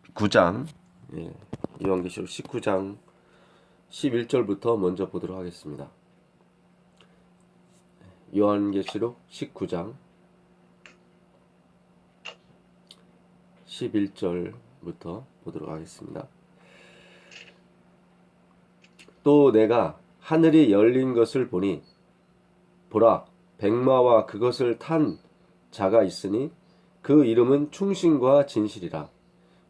19장, 요한계시록 19장 11절부터 먼저 보도록 하겠습니다. 요한계시록 19장 11절부터 보도록 하겠습니다. 또 내가 하늘이 열린 것을 보니 보라, 백마와 그것을 탄 자가 있으니 그 이름은 충신과 진실이라.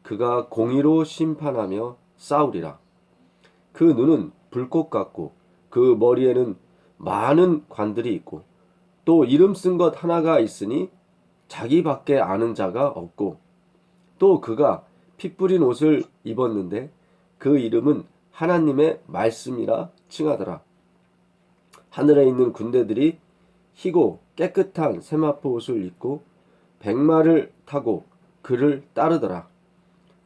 그가 공의로 심판하며 싸우리라. 그 눈은 불꽃 같고 그 머리에는 많은 관들이 있고 또 이름 쓴 것 하나가 있으니 자기밖에 아는 자가 없고 또 그가 피 뿌린 옷을 입었는데 그 이름은 하나님의 말씀이라 칭하더라. 하늘에 있는 군대들이 희고 깨끗한 세마포 옷을 입고 백마를 타고 그를 따르더라.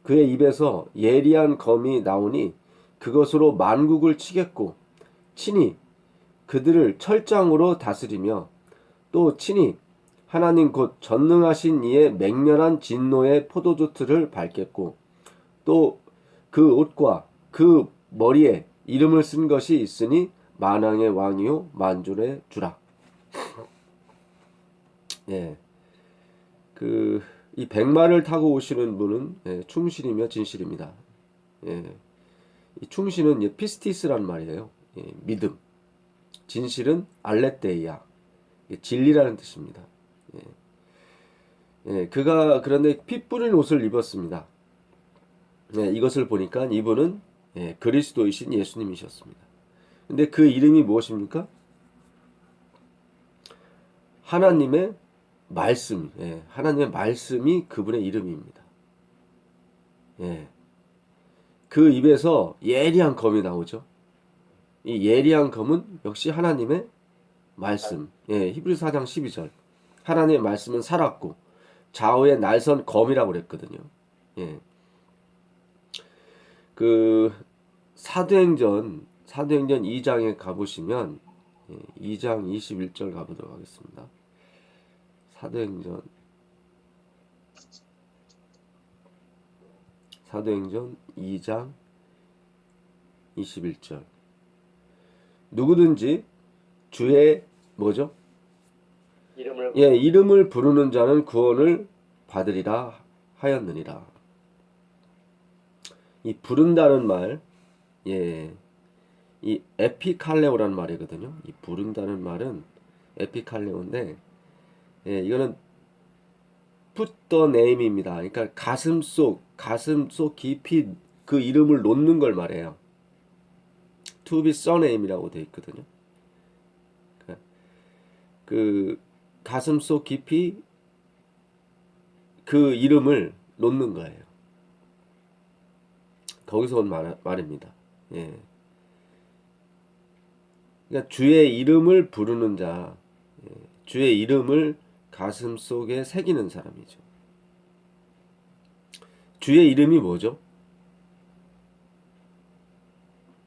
그의 입에서 예리한 검이 나오니 그것으로 만국을 치겠고 친히 그들을 철장으로 다스리며 또 친히 하나님 곧 전능하신 이의 맹렬한 진노의 포도주 틀을 밟겠고 또 그 옷과 그 머리에 이름을 쓴 것이 있으니 만왕의 왕이요 만주의 주라. 이 백마를 타고 오시는 분은 충신이며 진실입니다. 이 충신은 피스티스란 말이에요. 믿음. 진실은 알레테이아, 진리라는 뜻입니다. 그가 그런데 피 뿌린 옷을 입었습니다. 이것을 보니까 이분은 그리스도이신 예수님이셨습니다. 근데 그 이름이 무엇입니까? 하나님의 말씀, 하나님의 말씀이 그분의 이름입니다. 그 입에서 예리한 검이 나오죠. 이 예리한 검은 역시 하나님의 말씀. 히브리서 4장 12절. 하나님의 말씀은 살았고 좌우에 날선 검이라고 그랬거든요. 그 사도행전 2장에 가보시면 2장 21절 가보도록 하겠습니다. 사도행전 2장 21절. 누구든지 주의 뭐죠? 이름을 부르는 자는 구원을 받으리라 하였느니라. 이 부른다는 말, 이 에피칼레오라는 말이거든요. 이 부른다는 말은 에피칼레오인데, 이거는 put the name입니다. 그러니까 가슴 속 깊이 그 이름을 놓는 걸 말해요. to be surname이라고 되어 있거든요. 그 가슴 속 깊이 그 이름을 놓는 거예요. 거기서 온 말입니다. 그러니까 주의 이름을 부르는 자, 주의 이름을 가슴 속에 새기는 사람이죠. 주의 이름이 뭐죠?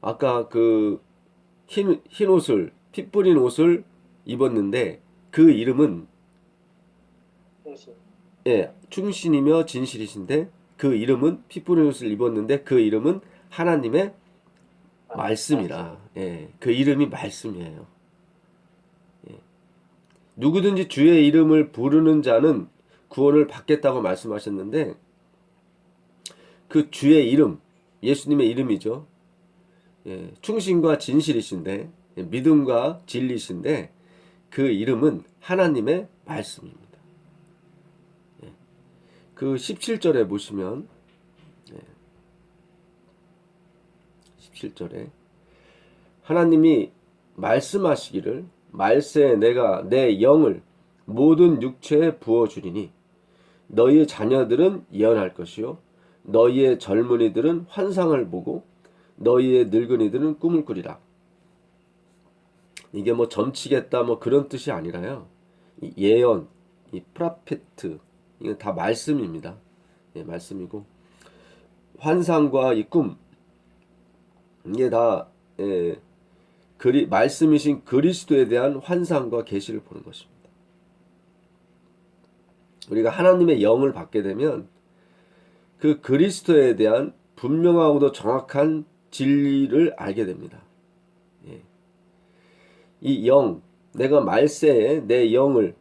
아까 그 흰 옷을, 피 뿌린 옷을 입었는데 그 이름은 충신이며 진실이신데 그 이름은 피 뿌린 옷을 입었는데 그 이름은 하나님의 말씀이라. 그 이름이 말씀이에요. 누구든지 주의 이름을 부르는 자는 구원을 받겠다고 말씀하셨는데 그 주의 이름, 예수님의 이름이죠. 충신과 진실이신데 믿음과 진리신데 그 이름은 하나님의 말씀입니다. 그 17절에 보시면 17절에 하나님이 말씀하시기를 말세에 내가 내 영을 모든 육체에 부어주리니 너희의 자녀들은 예언할 것이요 너희의 젊은이들은 환상을 보고 너희의 늙은이들은 꿈을 꾸리라. 이게 뭐 점치겠다 뭐 그런 뜻이 아니라요. 이 예언, 이 프라페트 이건 다 말씀입니다. 말씀이고 환상과 이 꿈 이게 다 말씀이신 그리스도에 대한 환상과 계시를 보는 것입니다. 우리가 하나님의 영을 받게 되면 그 그리스도에 대한 분명하고도 정확한 진리를 알게 됩니다. 예. 이 영, 내가 말세에 내 영을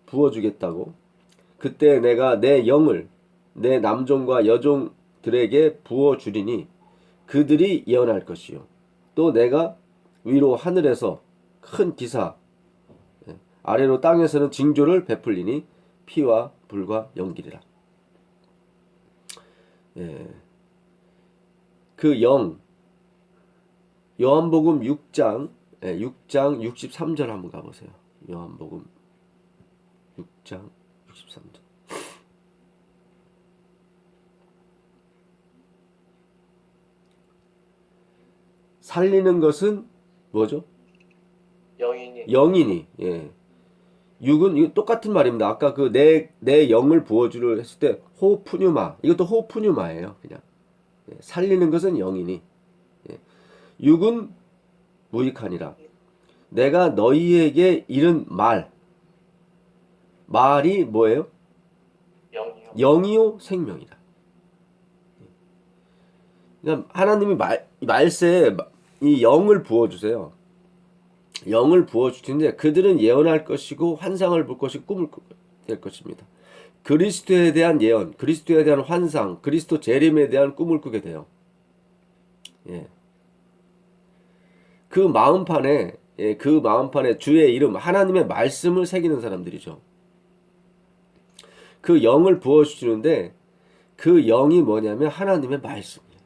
부어주겠다고, 그때 내가 내 영을 내 남종과 여종들에게 부어주리니 그들이 예언할 것이요, 또 내가 위로 하늘에서 큰 기사, 아래로 땅에서는 징조를 베풀리니 피와 불과 연기리라. 예. 그 영, 요한복음 6장 63절 한번 가보세요. 요한복음 6장 63절. 살리는 것은 뭐죠? 영이니. 예. 육은 이거 똑같은 말입니다. 아까 그 내 영을 부어주려 했을 때 호푸뉴마, 이것도 호푸뉴마예요. 그냥 살리는 것은 영이니, 육은 무익하니라. 내가 너희에게 이른 말이 뭐예요? 영이요 생명이라. 그러니까 하나님이 말세에 이 영을 부어주세요. 영을 부어주시는데 그들은 예언할 것이고 환상을 볼 것이고 꿈을 될 것입니다. 그리스도에 대한 예언, 그리스도에 대한 환상, 그리스도 재림에 대한 꿈을 꾸게 돼요. 예. 그 마음판에 주의 이름, 하나님의 말씀을 새기는 사람들이죠. 그 영을 부어주시는데 그 영이 뭐냐면 하나님의 말씀이에요.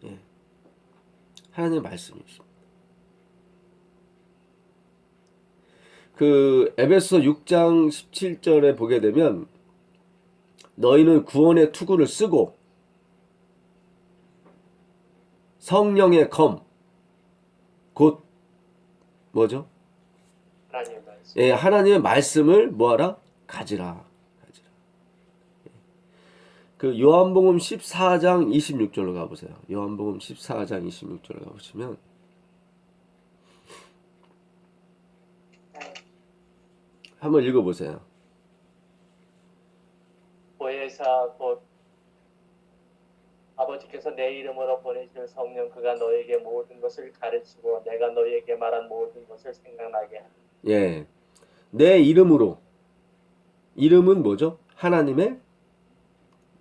예. 하나님의 말씀이십니다. 그 에베소 6장 17절에 보게 되면 너희는 구원의 투구를 쓰고 성령의 검, 곧 뭐죠? 하나님의 말씀을 뭐하라? 가지라. 그 요한복음 14장 26절로 가보세요. 요한복음 14장 26절로 가보시면 한번 읽어보세요. 보혜사 곧 아버지께서 내 이름으로 보내실 성령 그가 너에게 모든 것을 가르치고 내가 너에게 말한 모든 것을 생각나게 하리라. 예, 내 이름으로. 이름은 뭐죠? 하나님의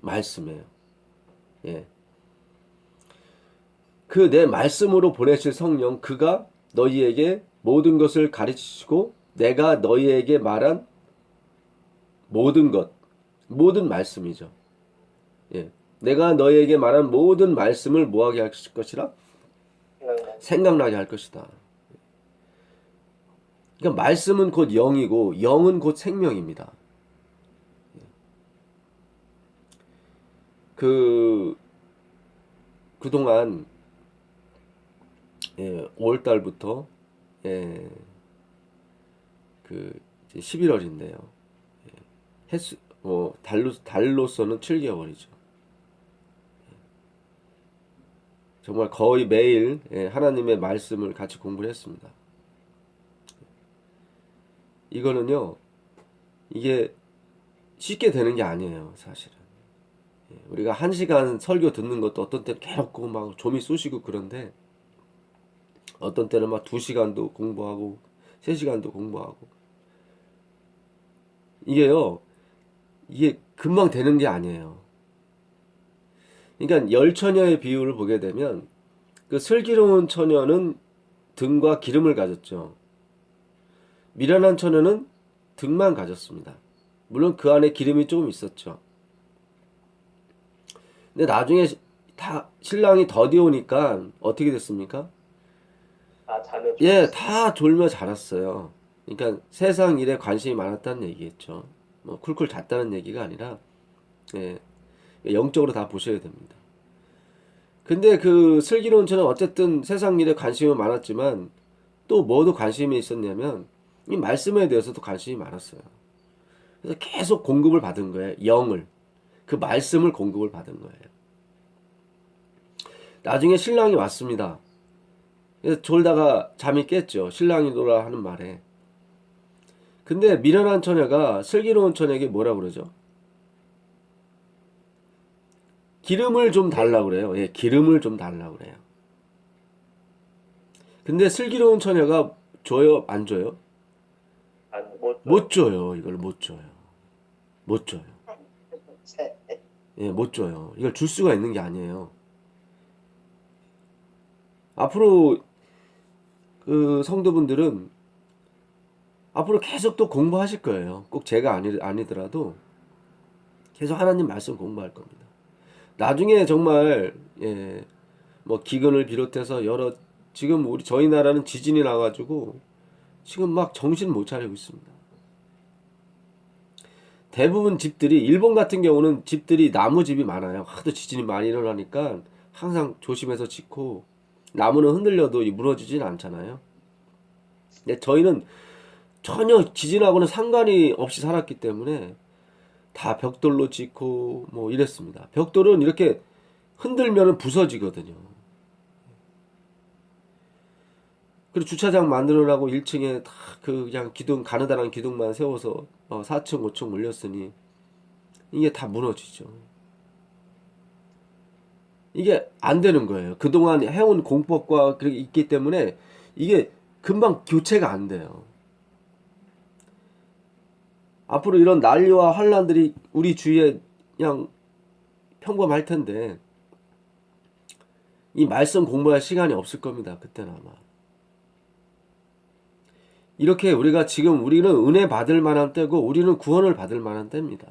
말씀이에요. 예. 그 내 말씀으로 보내실 성령 그가 너희에게 모든 것을 가르치시고 내가 너희에게 말한 모든 말씀이죠. 예. 내가 너희에게 말한 모든 말씀을 뭐하게 할 것이라? 생각나게 할 것이다. 그러니까 말씀은 곧 영이고 영은 곧 생명입니다. 그동안 5월 달부터 그 11월인데요. 달로서는 7개월이죠. 정말 거의 매일 하나님의 말씀을 같이 공부를 했습니다. 이거는요, 이게 쉽게 되는 게 아니에요, 사실은. 우리가 1시간 설교 듣는 것도 어떤 때는 괴롭고 막 좀이 쑤시고 그런데 어떤 때는 막 2시간도 공부하고 3시간도 공부하고 이게 금방 되는 게 아니에요. 그러니까 열처녀의 비유를 보게 되면 그 슬기로운 처녀는 등과 기름을 가졌죠. 미련한 처녀는 등만 가졌습니다. 물론 그 안에 기름이 조금 있었죠. 근데 나중에 다 신랑이 더디 오니까 어떻게 됐습니까? 다 졸며 자랐어요. 그러니까 세상 일에 관심이 많았다는 얘기겠죠. 뭐 쿨쿨 잤다는 얘기가 아니라 영적으로 다 보셔야 됩니다. 근데 그 슬기로운 처는 어쨌든 세상 일에 관심이 많았지만 또 뭐도 관심이 있었냐면 이 말씀에 대해서도 관심이 많았어요. 그래서 계속 공급을 받은 거예요. 그 말씀을 공급을 받은 거예요. 나중에 신랑이 왔습니다. 그래서 졸다가 잠이 깼죠. 신랑이 오라 하는 말에. 근데 미련한 처녀가 슬기로운 처녀에게 뭐라 그러죠? 기름을 좀 달라고 그래요. 예, 기름을 좀 달라고 그래요. 근데 슬기로운 처녀가 줘요? 안 줘요? 못 못 줘요. 이걸 못 줘요. 못 줘요. 줘요. 예, 못 줘요. 이걸 줄 수가 있는 게 아니에요. 앞으로 그 성도분들은 앞으로 계속 또 공부하실 거예요. 꼭 제가 아니더라도 계속 하나님 말씀 공부할 겁니다. 나중에 정말 예, 뭐 기근을 비롯해서 여러 지금 저희 나라는 지진이 나가지고 지금 막 정신 못 차리고 있습니다. 대부분 집들이 일본 같은 경우는 집들이 나무 집이 많아요. 하도 지진이 많이 일어나니까 항상 조심해서 짓고 나무는 흔들려도 무너지진 않잖아요. 근데 저희는 전혀 지진하고는 상관이 없이 살았기 때문에 다 벽돌로 짓고 뭐 이랬습니다. 벽돌은 이렇게 흔들면 부서지거든요. 그리고 주차장 만들으라고 1층에 다 그냥 기둥 가느다란 기둥만 세워서 4층 5층 올렸으니 이게 다 무너지죠. 이게 안 되는 거예요. 그동안 해온 공법과 그게 있기 때문에 이게 금방 교체가 안 돼요. 앞으로 이런 난리와 환란들이 우리 주위에 그냥 평범할 텐데 이 말씀 공부할 시간이 없을 겁니다. 그때는 아마. 이렇게 우리는 은혜 받을 만한 때고 우리는 구원을 받을 만한 때입니다.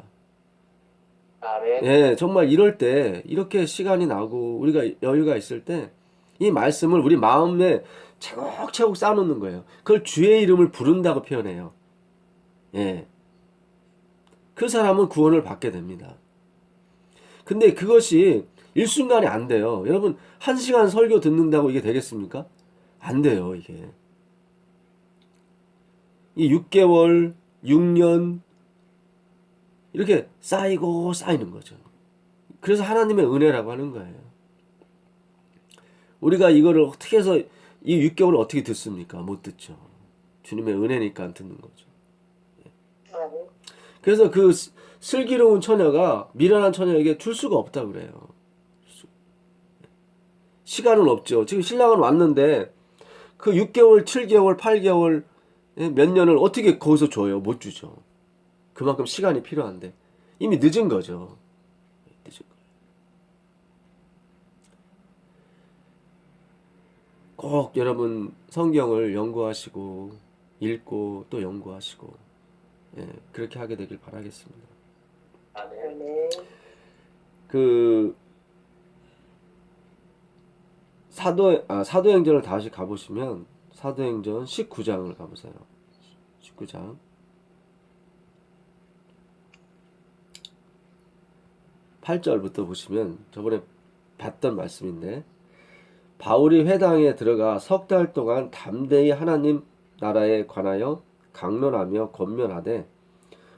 아멘. 예, 정말 이럴 때 이렇게 시간이 나고 우리가 여유가 있을 때 이 말씀을 우리 마음에 차곡차곡 쌓아놓는 거예요. 그걸 주의 이름을 부른다고 표현해요. 예. 그 사람은 구원을 받게 됩니다. 근데 그것이 일순간에 안 돼요. 여러분, 1시간 설교 듣는다고 이게 되겠습니까? 안 돼요, 이게. 이 6개월, 6년, 이렇게 쌓이고 쌓이는 거죠. 그래서 하나님의 은혜라고 하는 거예요. 우리가 이거를 어떻게 해서 이 6개월을 어떻게 듣습니까? 못 듣죠. 주님의 은혜니까 안 듣는 거죠. 아멘. 그래서 그 슬기로운 처녀가 미련한 처녀에게 줄 수가 없다 그래요. 시간은 없죠. 지금 신랑은 왔는데 그 6개월, 7개월, 8개월 몇 년을 어떻게 거기서 줘요? 못 주죠. 그만큼 시간이 필요한데 이미 늦은 거죠. 늦은 거예요. 꼭 여러분 성경을 연구하시고 읽고 또 연구하시고 그렇게 하게 되길 바라겠습니다. 아멘. 그 사도행전을 다시 가보시면 사도행전 19장을 가보세요. 19장 8절부터 보시면 저번에 봤던 말씀인데 바울이 회당에 들어가 3달 동안 담대히 하나님 나라에 관하여 강론하며 권면하되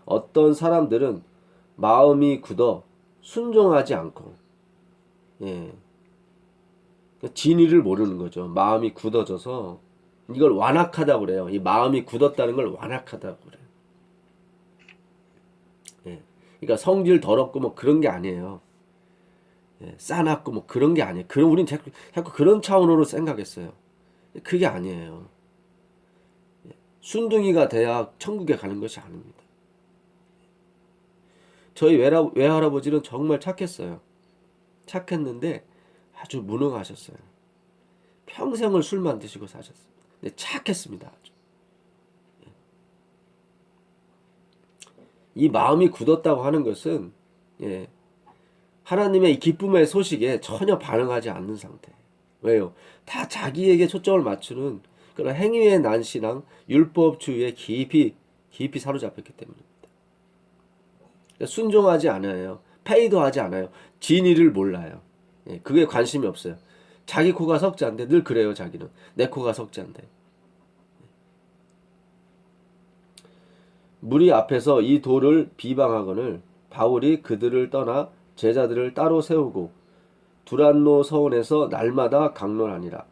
어떤 사람들은 마음이 굳어 순종하지 않고 진리를 모르는 거죠. 마음이 굳어져서 이걸 완악하다고 그래요. 이 마음이 굳었다는 걸 완악하다고 그래요. 그러니까 성질 더럽고 뭐 그런 게 아니에요. 싸납고 뭐 그런 게 아니에요. 그럼 우리는 자꾸 그런 차원으로 생각했어요. 그게 아니에요. 순둥이가 돼야 천국에 가는 것이 아닙니다. 저희 외할아버지는 정말 착했어요. 착했는데 아주 무능하셨어요. 평생을 술만 드시고 사셨어요. 근데 착했습니다. 아주. 이 마음이 굳었다고 하는 것은 하나님의 이 기쁨의 소식에 전혀 반응하지 않는 상태. 왜요? 다 자기에게 초점을 맞추는 그런 행위의 난신앙, 율법주의에 깊이 사로잡혔기 때문입니다. 순종하지 않아요. 페이도 하지 않아요. 진리를 몰라요. 그게 관심이 없어요. 자기 코가 석자인데 늘 그래요. 자기는 내 코가 석자인데. 무리 앞에서 이 돌을 비방하거늘 바울이 그들을 떠나 제자들을 따로 세우고 두란노 서원에서 날마다 강론하니라.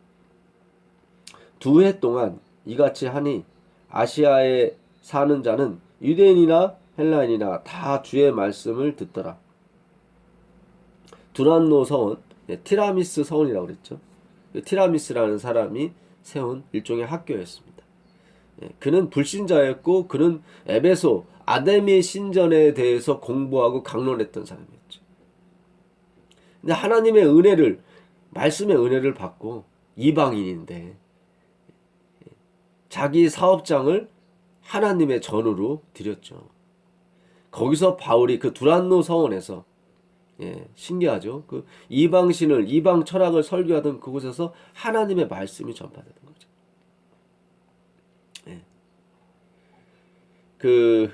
2해 동안 이같이 하니 아시아에 사는 자는 유대인이나 헬라인이나 다 주의 말씀을 듣더라. 두란노 서원, 티라미스 서원이라고 그랬죠. 티라미스라는 사람이 세운 일종의 학교였습니다. 그는 불신자였고 그는 에베소 아데미 신전에 대해서 공부하고 강론했던 사람이었죠. 근데 하나님의 은혜를, 말씀의 은혜를 받고 이방인인데 자기 사업장을 하나님의 전으로 드렸죠. 거기서 바울이 그 두란노 서원에서, 신기하죠. 그 이방신을, 이방 철학을 설교하던 그곳에서 하나님의 말씀이 전파되는 거죠. 그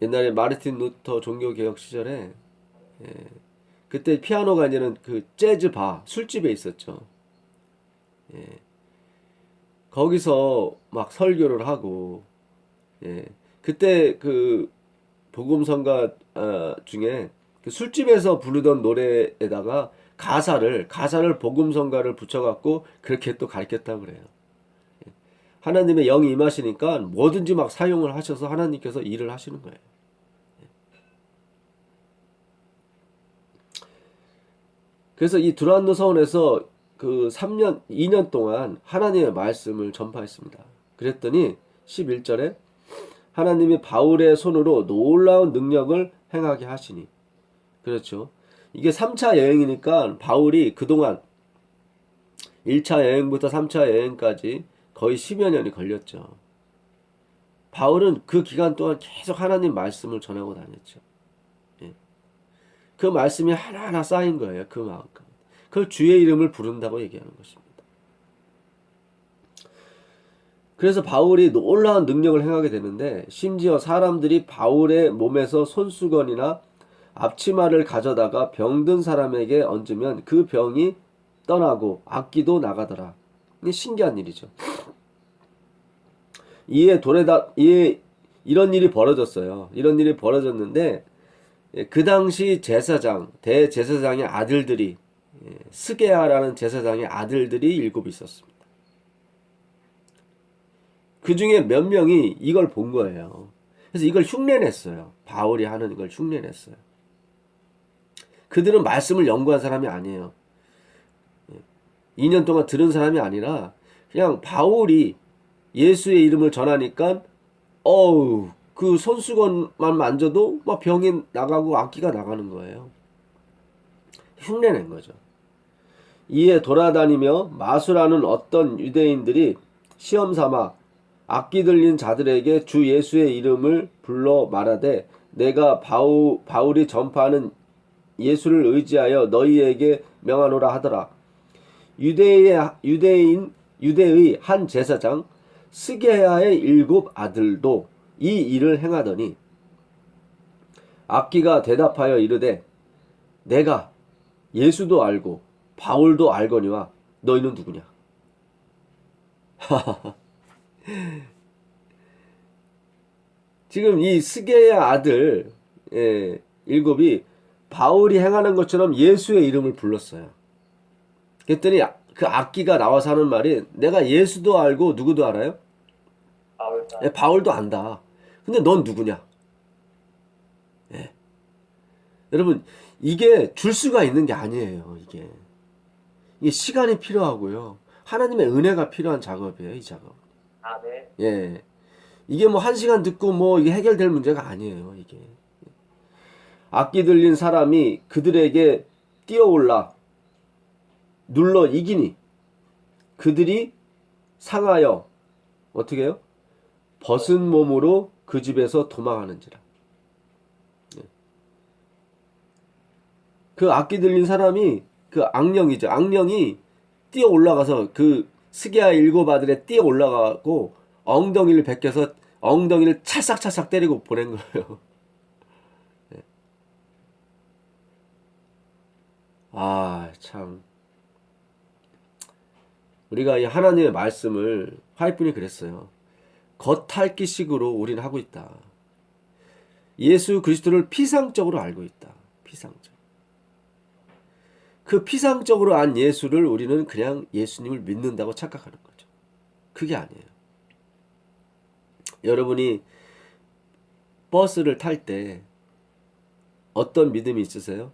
옛날에 마르틴 루터 종교개혁 시절에, 그때 피아노가 아니라 그 재즈 바, 술집에 있었죠. 거기서 막 설교를 하고, 그때 그 복음성가 중에 그 술집에서 부르던 노래에다가 가사를 복음성가를 붙여갖고 그렇게 또 가르쳤다고 그래요. 하나님의 영이 임하시니까 뭐든지 막 사용을 하셔서 하나님께서 일을 하시는 거예요. 그래서 이 두란노 서원에서 그 2년 동안 하나님의 말씀을 전파했습니다. 그랬더니 11절에 하나님이 바울의 손으로 놀라운 능력을 행하게 하시니. 그렇죠. 이게 3차 여행이니까 바울이 그동안 1차 여행부터 3차 여행까지 거의 10여 년이 걸렸죠. 바울은 그 기간 동안 계속 하나님 말씀을 전하고 다녔죠. 그 말씀이 하나하나 쌓인 거예요. 그 마음껏. 그걸 주의 이름을 부른다고 얘기하는 것입니다. 그래서 바울이 놀라운 능력을 행하게 되는데, 심지어 사람들이 바울의 몸에서 손수건이나 앞치마를 가져다가 병든 사람에게 얹으면 그 병이 떠나고 악기도 나가더라. 이게 신기한 일이죠. 이에 이런 일이 벌어졌어요. 이런 일이 벌어졌는데, 그 당시 대제사장의 아들들이, 스게아라는 제사장의 아들들이 7 있었습니다. 그 중에 몇 명이 이걸 본 거예요. 그래서 이걸 흉내냈어요. 바울이 하는 걸 흉내냈어요. 그들은 말씀을 연구한 사람이 아니에요. 2년 동안 들은 사람이 아니라 그냥 바울이 예수의 이름을 전하니까 그 손수건만 만져도 막 병이 나가고 악기가 나가는 거예요. 흉내낸 거죠. 이에 돌아다니며 마술하는 어떤 유대인들이 시험삼아 악기 들린 자들에게 주 예수의 이름을 불러 말하되 내가 바울이 전파하는 예수를 의지하여 너희에게 명하노라 하더라. 유대의 한 제사장 스게야의 7 아들도 이 일을 행하더니 악기가 대답하여 이르되 내가 예수도 알고 바울도 알거니와 너희는 누구냐? 지금 이 스게야 아들 7이 바울이 행하는 것처럼 예수의 이름을 불렀어요. 그랬더니 그 악기가 나와서 하는 말이 내가 예수도 알고 누구도 알아요? 바울도 안다. 근데 넌 누구냐? 여러분 이게 줄 수가 있는 게 아니에요. 이게 시간이 필요하고요. 하나님의 은혜가 필요한 작업이에요. 이 작업. 네. 이게 뭐 1시간 듣고 뭐 이게 해결될 문제가 아니에요. 이게. 악기 들린 사람이 그들에게 뛰어올라 눌러 이기니 그들이 상하여 어떻게 해요? 벗은 몸으로 그 집에서 도망하는지라. 그 악기 들린 사람이 그 악령이죠. 악령이 뛰어 올라가서 그 스게야 7 아들에 뛰어 올라가고 엉덩이를 베껴서 엉덩이를 찰싹찰싹 때리고 보낸 거예요. 참. 우리가 이 하나님의 말씀을 화이트분이 그랬어요. 겉핥기식으로 우리는 하고 있다. 예수 그리스도를 피상적으로 알고 있다. 피상적. 그 피상적으로 안 예수를 우리는 그냥 예수님을 믿는다고 착각하는 거죠. 그게 아니에요. 여러분이 버스를 탈 때 어떤 믿음이 있으세요?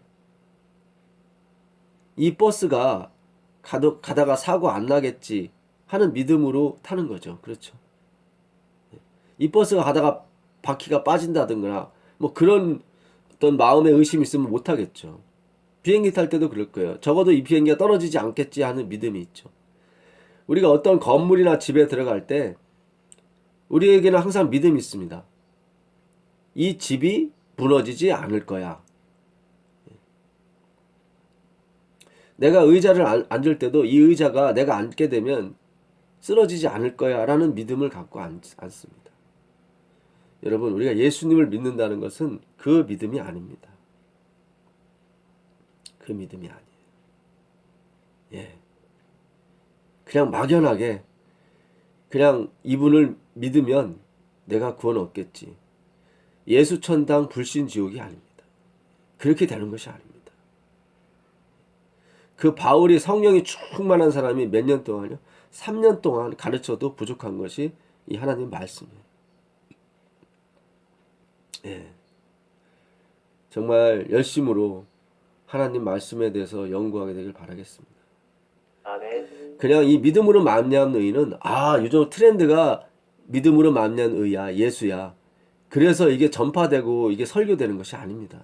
이 버스가 가다가 사고 안 나겠지 하는 믿음으로 타는 거죠. 그렇죠. 이 버스가 가다가 바퀴가 빠진다든가 뭐 그런 어떤 마음의 의심이 있으면 못 타겠죠. 비행기 탈 때도 그럴 거예요. 적어도 이 비행기가 떨어지지 않겠지 하는 믿음이 있죠. 우리가 어떤 건물이나 집에 들어갈 때 우리에게는 항상 믿음이 있습니다. 이 집이 무너지지 않을 거야. 내가 의자를 앉을 때도 이 의자가 내가 앉게 되면 쓰러지지 않을 거야 라는 믿음을 갖고 앉습니다. 여러분, 우리가 예수님을 믿는다는 것은 그 믿음이 아닙니다. 그 믿음이 아니에요. 예. 그냥 막연하게 그냥 이분을 믿으면 내가 구원 얻겠지. 예수천당 불신지옥이 아닙니다. 그렇게 되는 것이 아닙니다. 그 바울이 성령이 충만한 사람이 몇 년 동안요? 3년 동안 가르쳐도 부족한 것이 이 하나님 말씀이에요. 예. 정말 열심으로 하나님 말씀에 대해서 연구하게 되길 바라겠습니다. 아멘. 그냥 이 믿음으로 말미암는 의는 요즘 트렌드가 믿음으로 말미암는 의야, 예수야. 그래서 이게 전파되고 이게 설교되는 것이 아닙니다.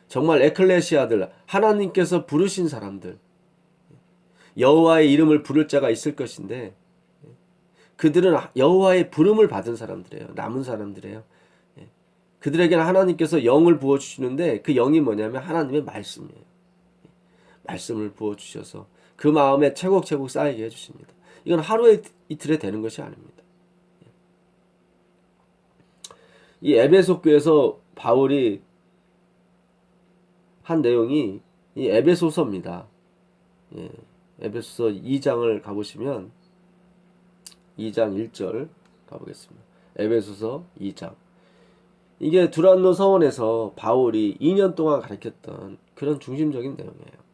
정말 에클레시아들, 하나님께서 부르신 사람들, 여호와의 이름을 부를 자가 있을 것인데 그들은 여호와의 부름을 받은 사람들이에요. 남은 사람들이에요. 그들에게는 하나님께서 영을 부어주시는데 그 영이 뭐냐면 하나님의 말씀이에요. 말씀을 부어주셔서 그 마음에 차곡차곡 쌓이게 해주십니다. 이건 하루에 이틀에 되는 것이 아닙니다. 이 에베소 교회에서 바울이 한 내용이 이 에베소서입니다. 예, 에베소서 2장을 가보시면 2장 1절 가보겠습니다. 에베소서 2장. 이게 두란노 서원에서 바울이 2년 동안 가르쳤던 그런 중심적인 내용이에요.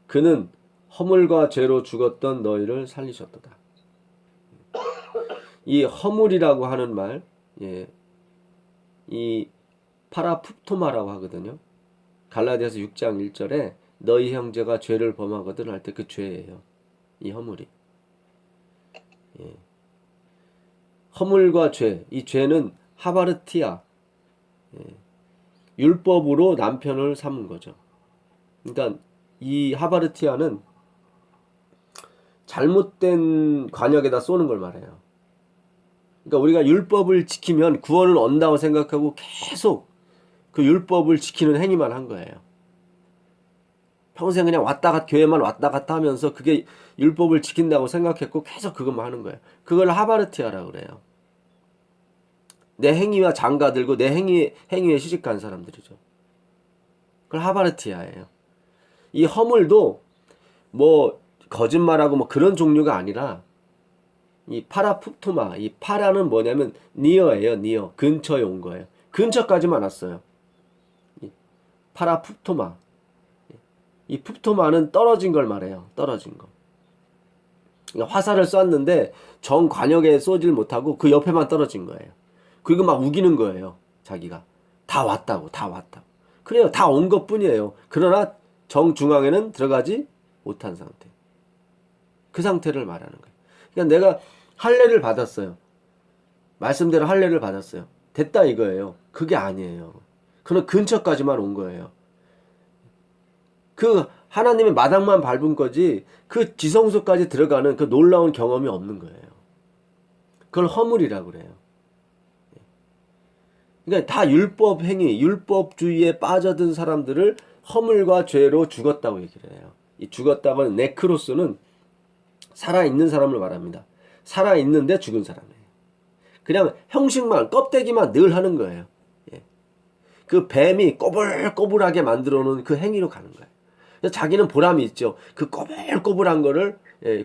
그는 허물과 죄로 죽었던 너희를 살리셨도다. 이 허물이라고 하는 말, 이 파라푸토마라고 하거든요. 갈라디아서 6장 1절에 너희 형제가 죄를 범하거든 할 때 그 죄예요. 이 허물이. 허물과 죄, 이 죄는 하바르티아, 율법으로 남편을 삼은 거죠. 그러니까 이 하바르티아는 잘못된 관역에다 쏘는 걸 말해요. 그러니까 우리가 율법을 지키면 구원을 얻는다고 생각하고 계속 그 율법을 지키는 행위만 한 거예요. 평생 그냥 교회만 왔다 갔다 하면서 그게 율법을 지킨다고 생각했고 계속 그것만 하는 거예요. 그걸 하바르티아라고 그래요. 내 행위와 장가들고 내 행위에 시집간 사람들이죠. 그걸 하바르티아예요. 이 허물도 뭐 거짓말하고 뭐 그런 종류가 아니라 이 파라푸토마, 이 파라는 뭐냐면 니어예요. 니어. 근처에 온 거예요. 근처까지만 왔어요. 이 파라푸토마. 이 푸토마는 떨어진 걸 말해요. 떨어진 거. 그러니까 화살을 쐈는데 정 관역에 쏘질 못하고 그 옆에만 떨어진 거예요. 그리고 막 우기는 거예요. 자기가. 다 왔다고. 그래요. 다 온 것뿐이에요. 그러나 정중앙에는 들어가지 못한 상태. 그 상태를 말하는 거예요. 그러니까 내가 할례를 받았어요. 말씀대로 할례를 받았어요. 됐다 이거예요. 그게 아니에요. 그는 근처까지만 온 거예요. 그 하나님의 마당만 밟은 거지 그 지성소까지 들어가는 그 놀라운 경험이 없는 거예요. 그걸 허물이라고 그래요. 그러니까 다 율법 행위, 율법주의에 빠져든 사람들을 허물과 죄로 죽었다고 얘기를 해요. 이 죽었다고 하는 네크로스는 살아있는 사람을 말합니다. 살아있는데 죽은 사람이에요. 그냥 형식만, 껍데기만 늘 하는 거예요. 그 뱀이 꼬불꼬불하게 만들어 놓은 그 행위로 가는 거예요. 자기는 보람이 있죠. 그 꼬불꼬불한 거를,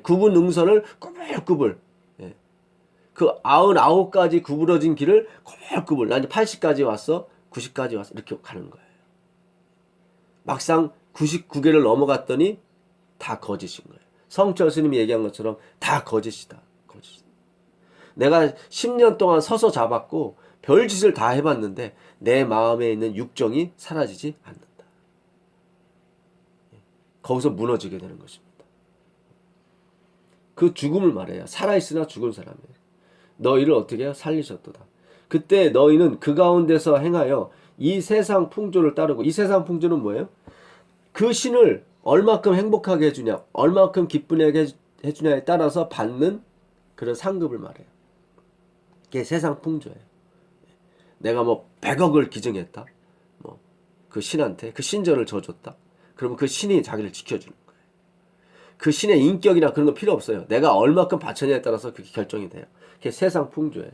구분 응선을 꼬불꼬불, 그 99가지 구부러진 길을 꼬불꼬불, 나 이제 80까지 왔어, 90까지 왔어, 이렇게 가는 거예요. 막상 99개를 넘어갔더니 다 거짓인 거예요. 성철 스님이 얘기한 것처럼 다 거짓이다. 거짓. 내가 10년 동안 서서 잡았고 별짓을 다 해봤는데 내 마음에 있는 육정이 사라지지 않는다. 거기서 무너지게 되는 것입니다. 그 죽음을 말해요. 살아있으나 죽은 사람이에요. 너희를 어떻게 해요? 살리셨도다. 그때 너희는 그 가운데서 행하여 이 세상 풍조를 따르고, 이 세상 풍조는 뭐예요? 그 신을 얼마큼 행복하게 해주냐, 얼마큼 기쁘게 해주냐에 따라서 받는 그런 상급을 말해요. 그게 세상 풍조예요. 내가 뭐 100억을 기증했다. 뭐 그 신한테 그 신전을 져줬다. 그러면 그 신이 자기를 지켜주는 거예요. 그 신의 인격이나 그런 거 필요 없어요. 내가 얼마큼 바쳤냐에 따라서 그게 결정이 돼요. 그게 세상 풍조예요.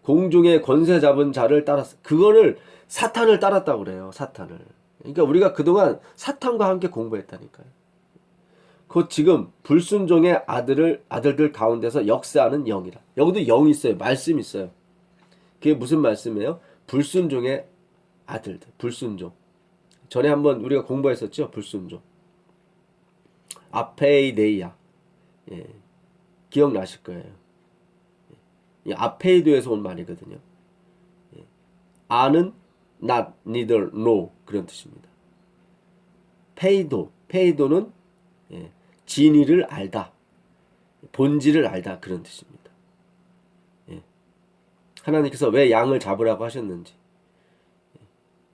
공중의 권세 잡은 자를 따랐어. 그거를 사탄을 따랐다고 그래요. 사탄을. 그러니까 우리가 그동안 사탄과 함께 공부했다니까요. 곧 지금 불순종의 아들들 가운데서 역사하는 영이라. 여기도 영이 있어요. 말씀이 있어요. 그게 무슨 말씀이에요? 불순종의 아들들. 불순종. 전에 한번 우리가 공부했었죠. 불순종. 아페이데이아. 예. 기억나실 거예요. 이 아페이도에서 온 말이거든요. 예. 아는 not, neither, no 그런 뜻입니다. 페이도는 예. 진리를 알다. 본질을 알다 그런 뜻입니다. 예. 하나님께서 왜 양을 잡으라고 하셨는지,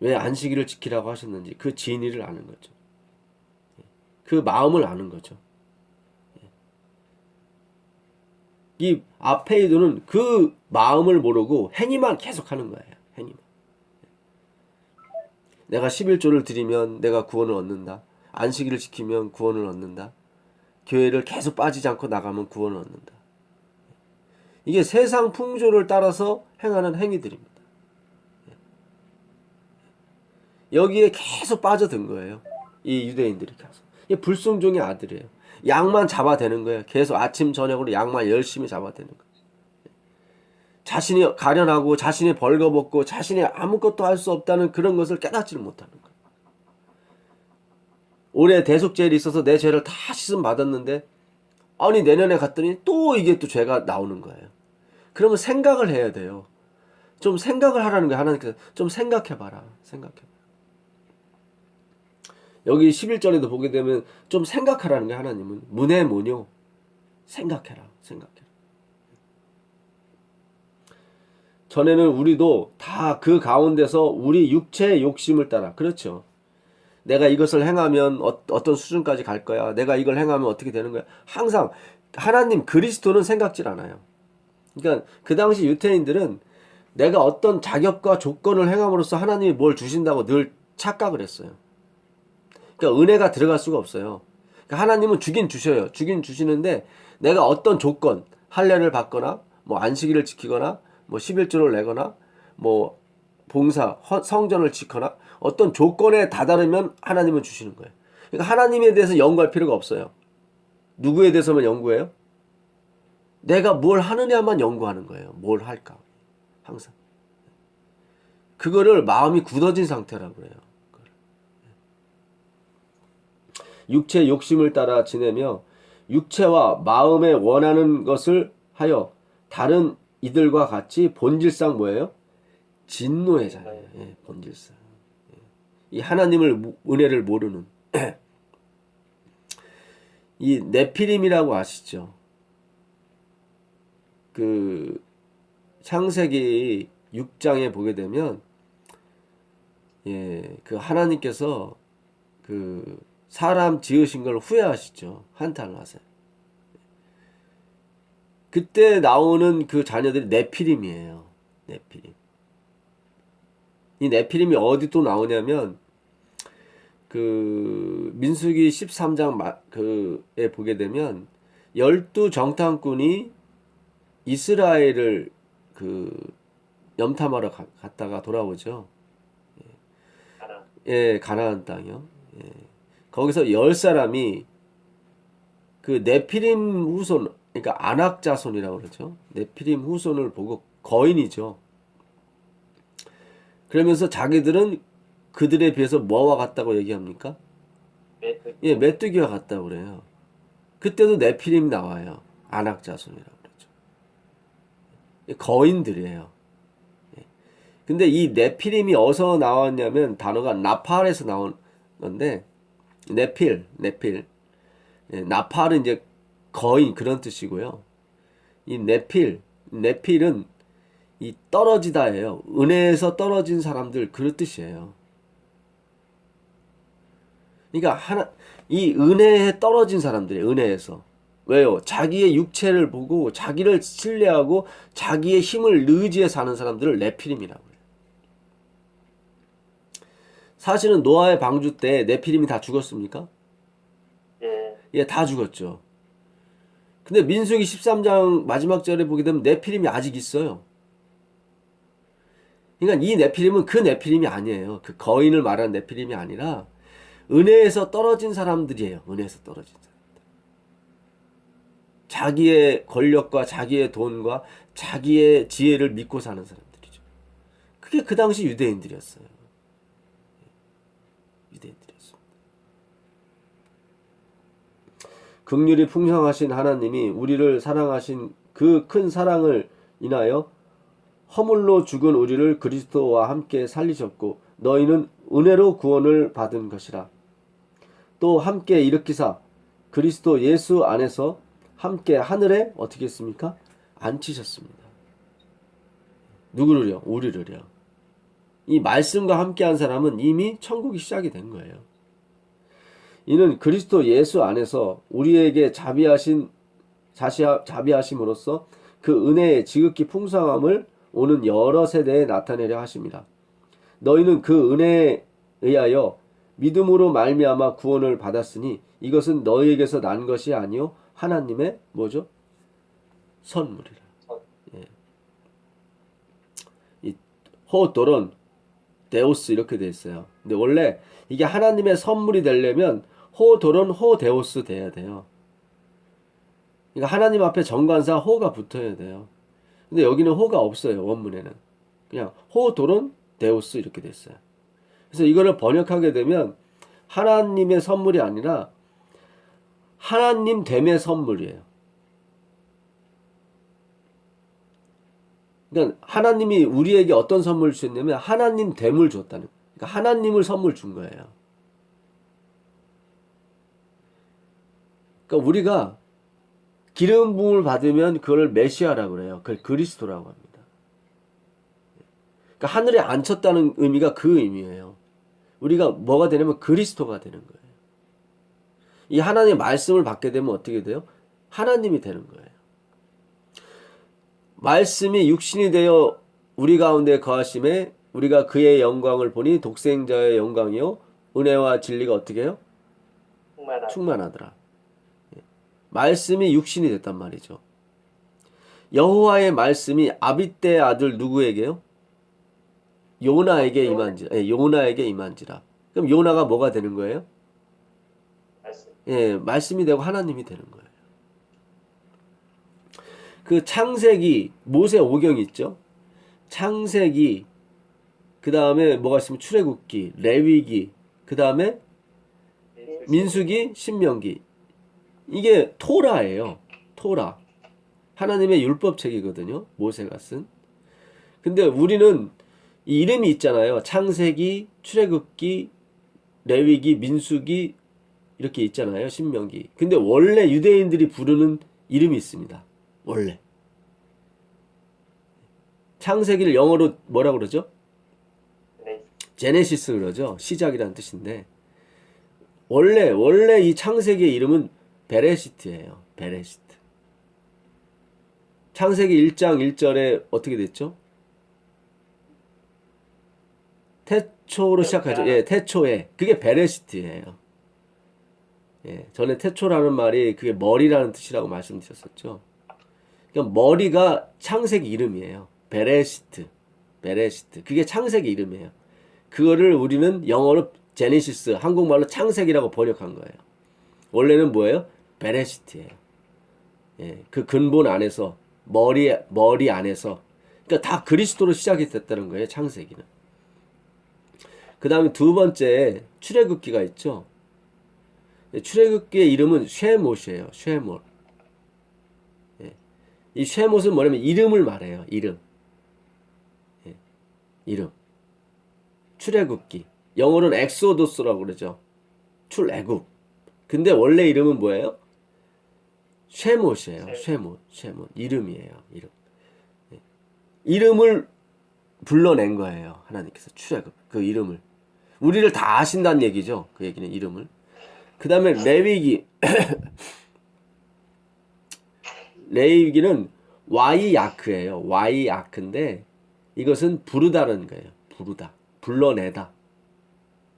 왜 안식일을 지키라고 하셨는지 그 진리를 아는 거죠. 그 마음을 아는 거죠. 이 아페이도는 그 마음을 모르고 행위만 계속하는 거예요. 행위만. 내가 11조를 드리면 내가 구원을 얻는다. 안식일을 지키면 구원을 얻는다. 교회를 계속 빠지지 않고 나가면 구원을 얻는다. 이게 세상 풍조를 따라서 행하는 행위들입니다. 여기에 계속 빠져든 거예요. 이 유대인들이 계속. 이게 불순종의 아들이에요. 양만 잡아대는 거예요. 계속 아침 저녁으로 양만 열심히 잡아대는 거예요. 자신이 가련하고 자신이 벌거벗고 자신이 아무것도 할 수 없다는 그런 것을 깨닫지를 못하는 거예요. 올해 대속죄일이 있어서 내 죄를 다 씻음 받았는데 아니 내년에 갔더니 또 이게 또 죄가 나오는 거예요. 그러면 생각을 해야 돼요. 좀 생각을 하라는 거예요. 하나님께서 좀 생각해봐라. 생각해봐라. 여기 11절에도 보게 되면 좀 생각하라는 거예요. 하나님은 문해모뇨 생각해라. 생각해라. 전에는 우리도 다 그 가운데서 우리 육체의 욕심을 따라 그렇죠. 내가 이것을 행하면 어떤 수준까지 갈 거야. 내가 이걸 행하면 어떻게 되는 거야. 항상 하나님 그리스도는 생각질 않아요. 그러니까 그 당시 유태인들은 내가 어떤 자격과 조건을 행함으로써 하나님이 뭘 주신다고 늘 착각을 했어요. 그러니까 은혜가 들어갈 수가 없어요. 그러니까 하나님은 주긴 주셔요. 주긴 주시는데 내가 어떤 조건, 할례를 받거나 뭐 안식일을 지키거나 뭐 11조를 내거나 뭐 봉사, 성전을 지거나 어떤 조건에 다다르면 하나님은 주시는 거예요. 그러니까 하나님에 대해서 연구할 필요가 없어요. 누구에 대해서만 연구해요? 내가 뭘 하느냐만 연구하는 거예요. 뭘 할까? 항상. 그거를 마음이 굳어진 상태라고 그래요. 육체의 욕심을 따라 지내며 육체와 마음에 원하는 것을 하여 다른 이들과 같이 본질상 뭐예요? 진노의 자예요. 예, 본질상. 예. 이 하나님을 은혜를 모르는 이 네피림이라고 아시죠? 그 창세기 6장에 보게 되면 예, 그 하나님께서 그 사람 지으신 걸 후회하시죠. 한탄을 하세요. 그때 나오는 그 자녀들이 네피림이에요. 네피림. 이 네피림이 어디 또 나오냐면 그 민수기 13장 그에 보게 되면 12정탐꾼이 이스라엘을 그 염탐하러 갔다가 돌아오죠. 예, 가나안 땅이요. 예. 거기서 10사람이 그 네피림 후손, 그러니까 아낙 자손이라고 그러죠. 네피림 후손을 보고 거인이죠. 그러면서 자기들은 그들에 비해서 뭐와 같다고 얘기합니까? 예, 메뚜기와 같다고 그래요. 그때도 네피림 나와요. 아낙 자손이라고 그러죠. 거인들이에요. 근데 이 네피림이 어디서 나왔냐면 단어가 나팔에서 나온 건데 네필. 예, 나팔은 이제 거인 그런 뜻이고요. 이 네필은 이 떨어지다예요. 은혜에서 떨어진 사람들 그런 뜻이에요. 그러니까 이 은혜에 떨어진 사람들이에요. 은혜에서. 왜요? 자기의 육체를 보고 자기를 신뢰하고 자기의 힘을 의지해 사는 사람들을 네피림이라고 해요. 사실은 노아의 방주 때 네피림이 다 죽었습니까? 예, 예, 다 죽었죠. 근데 민수기 13장 마지막 절에 보게 되면 네피림이 아직 있어요. 그러니까 이 네피림은 그 네피림이 아니에요. 그 거인을 말하는 네피림이 아니라 은혜에서 떨어진 사람들이에요. 은혜에서 떨어진 사람. 자기의 권력과 자기의 돈과 자기의 지혜를 믿고 사는 사람들이죠. 그게 그 당시 유대인들이었어요. 유대인들이었습니다. 긍휼이 풍성하신 하나님이 우리를 사랑하신 그 큰 사랑을 인하여 허물로 죽은 우리를 그리스도와 함께 살리셨고 너희는 은혜로 구원을 받은 것이라. 또 함께 일으키사 그리스도 예수 안에서 함께 하늘에 어떻게 했습니까? 앉히셨습니다. 누구를요? 우리를요. 이 말씀과 함께한 사람은 이미 천국이 시작이 된 거예요. 이는 그리스도 예수 안에서 우리에게 자비하심으로써 그 은혜의 지극히 풍성함을 오는 여러 세대에 나타내려 하십니다. 너희는 그 은혜에 의하여 믿음으로 말미암아 구원을 받았으니 이것은 너희에게서 난 것이 아니요 하나님의 뭐죠? 선물이라. 예. 이 호도론 데오스 이렇게 돼 있어요. 근데 원래 이게 하나님의 선물이 되려면 호도론 호데오스 돼야 돼요. 그러니까 하나님 앞에 정관사 호가 붙어야 돼요. 근데 여기는 호가 없어요. 원문에는. 그냥 호도론 데오스 이렇게 됐어요. 그래서 이거를 번역하게 되면 하나님의 선물이 아니라 하나님 됨의 선물이에요. 그러니까 하나님이 우리에게 어떤 선물을 주셨냐면 하나님 됨을 줬다는 거예요. 그러니까 하나님을 선물 준 거예요. 그러니까 우리가 기름 부음을 받으면 그걸 메시아라고 그래요. 그걸 그리스도라고 합니다. 그러니까 하늘에 앉혔다는 의미가 그 의미예요. 우리가 뭐가 되냐면 그리스도가 되는 거예요. 이 하나님의 말씀을 받게 되면 어떻게 돼요? 하나님이 되는 거예요. 말씀이 육신이 되어 우리 가운데 거하심에 우리가 그의 영광을 보니 독생자의 영광이요 은혜와 진리가 어떻게 해요? 충만하더라. 말씀이 육신이 됐단 말이죠. 여호와의 말씀이 아비떼의 아들 누구에게요? 요나에게 임한지라. 예, 요나에게 임한지라. 그럼 요나가 뭐가 되는 거예요? 예, 말씀이 되고 하나님이 되는 거예요. 그 창세기 모세 오경 있죠? 창세기 그 다음에 뭐가 있으면 출애굽기, 레위기, 그 다음에 민수기, 신명기. 이게 토라예요. 토라. 하나님의 율법책이거든요. 모세가 쓴. 근데 우리는 이 이름이 있잖아요. 창세기, 출애굽기, 레위기, 민수기 이렇게 있잖아요. 신명기. 근데 원래 유대인들이 부르는 이름이 있습니다. 원래. 창세기를 영어로 뭐라고 그러죠? 제네시스 그러죠. 시작이라는 뜻인데 원래 이 창세기의 이름은 베레시트예요. 베레시트. 창세기 1장 1절에 어떻게 됐죠? 태초로 시작하죠. 예, 태초에. 그게 베레시트예요. 예, 전에 태초라는 말이 그게 머리라는 뜻이라고 말씀드렸었죠. 그러니까 머리가 창세기 이름이에요. 베레시트. 베레시트. 그게 창세기 이름이에요. 그거를 우리는 영어로 제네시스, 한국말로 창세기라고 번역한 거예요. 원래는 뭐예요? 베레시트예요. 예, 그 근본 안에서 머리 안에서 그러니까 다 그리스도로 시작이 됐다는 거예요. 창세기는. 그 다음에 두 번째 출애굽기가 있죠. 출애굽기의 이름은 쉐못이에요. 쉐못. 예. 이 쉐못은 뭐냐면 이름을 말해요. 이름. 예. 이름. 출애굽기. 영어로는 엑소도스라고 그러죠. 출애굽. 근데 원래 이름은 뭐예요? 쉐못이에요. 쉐못. 이름이에요. 이름. 이름을 불러낸 거예요. 하나님께서 출애굽. 그 이름을. 우리를 다 아신다는 얘기죠. 그 얘기는 이름을. 그 다음에 레위기. 레위기는 와이야크예요. 와이야크인데 이것은 부르다는 거예요. 부르다. 불러내다.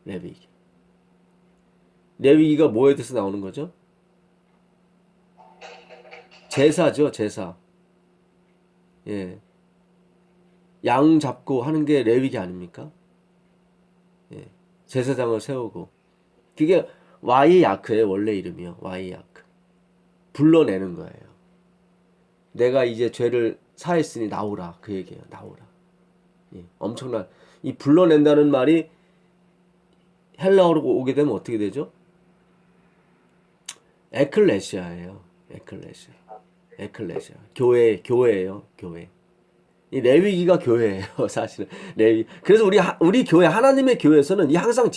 레위기. 레위기가 뭐에 대해서 나오는 거죠? 제사죠. 제사. 예. 양 잡고 하는 게 레위기 아닙니까? 예. 제사장을 세우고. 그게 와이야크예요. 원래 이름이요. 와이야크. 불러내는 거예요. 내가 이제 죄를 사했으니 나오라. 그 얘기예요. 나오라. 예. 엄청난. 이 불러낸다는 말이 헬라어로 오게 되면 어떻게 되죠? 에클레시아예요. 에클레시아. 교회예요. 교회. 이 레위기가 교회예요. 사실은 레위. 그래서 우리 교회 하나님의 교회에서는 이 항상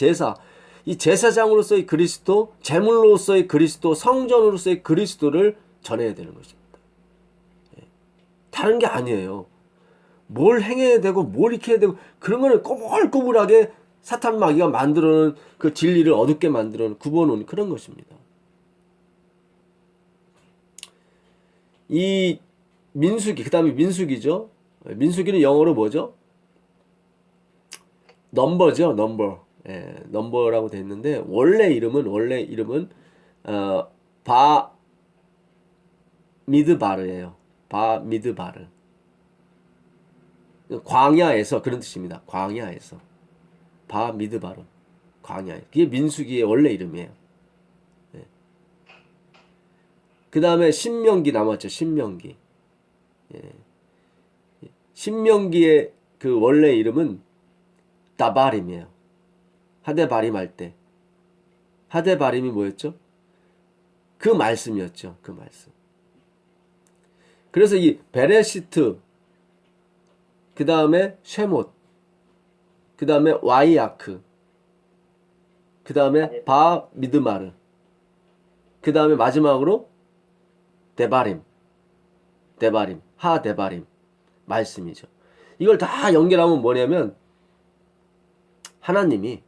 이 제사장으로서의 그리스도, 제물로서의 그리스도, 성전으로서의 그리스도를 전해야 되는 것입니다. 다른 게 아니에요. 뭘 행해야 되고 뭘 익혀야 되고 그런 거는 꼬불꼬불하게 사탄 마귀가 만들어놓은 그 진리를 어둡게 만들어놓은 굽어놓은 그런 것입니다. 이 민수기, 그 다음에 민수기죠. 민수기는 영어로 뭐죠? 넘버죠. 넘버. 예, 넘버라고 돼 있는데 원래 이름은 바미드바르예요. 바미드바르. 광야에서 그런 뜻입니다. 광야에서. 바미드바르. 광야에. 그게 민수기의 원래 이름이에요. 네. 그 다음에 신명기 남았죠. 신명기. 예. 신명기의 그 원래 이름은 다바림이에요. 하데바림 할 때. 하데바림이 뭐였죠? 그 말씀이었죠. 그 말씀. 그래서 이 베레시트, 그 다음에 쉐못, 그 다음에 와이아크, 그 다음에 바미드마르, 그 다음에 마지막으로 데바림, 하데바림 말씀이죠. 이걸 다 연결하면 뭐냐면 하나님이,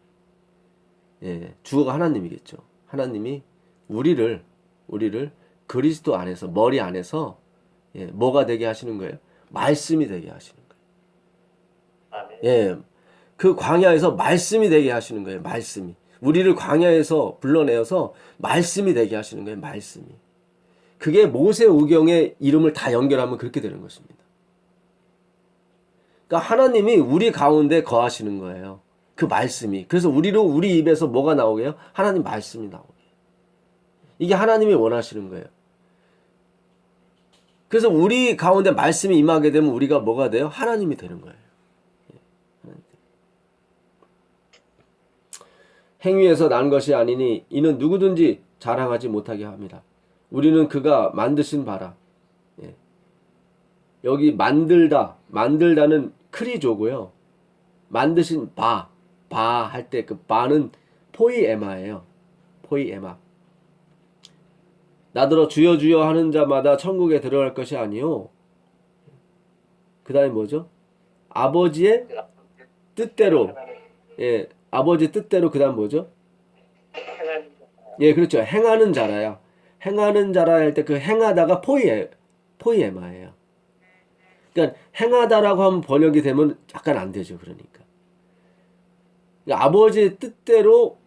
주어가 하나님이겠죠. 하나님이 우리를 그리스도 안에서, 머리 안에서 뭐가 되게 하시는 거예요? 말씀이 되게 하시는 거예요. 아멘. 그 광야에서 말씀이 되게 하시는 거예요. 말씀이. 우리를 광야에서 불러내어서 말씀이 되게 하시는 거예요. 말씀이. 그게 모세오경의 이름을 다 연결하면 그렇게 되는 것입니다. 그러니까 하나님이 우리 가운데 거하시는 거예요. 그 말씀이. 그래서 우리 입에서 뭐가 나오게요? 하나님 말씀이 나오게. 이게 하나님이 원하시는 거예요. 그래서 우리 가운데 말씀이 임하게 되면 우리가 뭐가 돼요? 하나님이 되는 거예요. 행위에서 난 것이 아니니 이는 누구든지 자랑하지 못하게 합니다. 우리는 그가 만드신 바라. 여기 만들다는 크리조고요. 만드신 바 할 때 그 바는 포이에마예요. 포이에마. 나더러 주여 주여 하는 자마다 천국에 들어갈 것이 아니요. 그 다음에 뭐죠? 아버지의 뜻대로. 아버지 뜻대로. 그 다음 뭐죠? 그렇죠. 행하는 자라야. 행하는 자라 할 때 그 행하다가 포이에마예요. 그러니까 행하다라고 하면 번역이 되면 약간 안 되죠. 그러니까 아버지의 뜻대로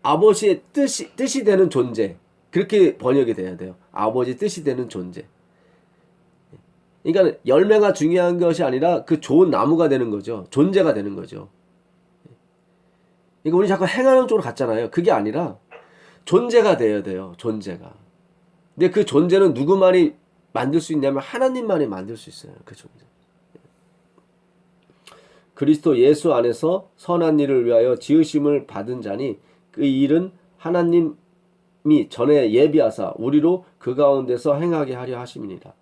아버지의 뜻이 되는 존재. 그렇게 번역이 돼야 돼요. 아버지 뜻이 되는 존재. 그러니까 열매가 중요한 것이 아니라 그 좋은 나무가 되는 거죠. 존재가 되는 거죠. 그러니까 우리 자꾸 행하는 쪽으로 갔잖아요. 그게 아니라 존재가 돼야 돼요. 존재가. 근데 그 존재는 누구만이 만들 수 있냐면 하나님만이 만들 수 있어요. 그 존재. 그리스도 예수 안에서 선한 일을 위하여 지으심을 받은 자니 그 일은 하나님이 전에 예비하사 우리로 그 가운데서 행하게 하려 하심이니라.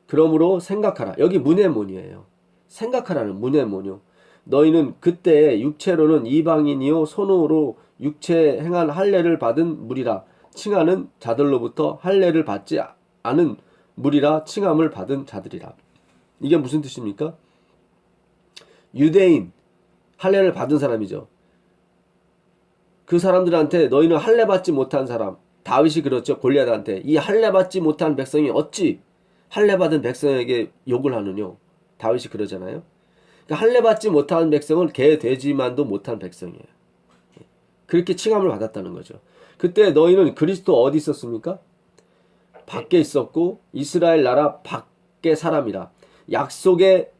그러므로 생각하라. 여기 문해문이에요. 생각하라는 문해모뇨. 너희는 그때 육체로는 이방인이요 손으로 육체 행한 할례를 받은 무리라 칭하는 자들로부터 할례를 받지 않은 무리라 칭함을 받은 자들이라. 이게 무슨 뜻입니까? 유대인 할례를 받은 사람이죠. 그 사람들한테 너희는 할례 받지 못한 사람, 다윗이 그렇죠. 골리앗한테 이 할례 받지 못한 백성이 어찌 할례 받은 백성에게 욕을 하느냐. 다윗이 그러잖아요. 그러니까 할례 받지 못한 백성은 개 돼지만도 못한 백성이에요. 그렇게 칭함을 받았다는 거죠. 그때 너희는 그리스도 어디 있었습니까? 밖에 있었고 이스라엘 나라 밖의 사람이라. 약속의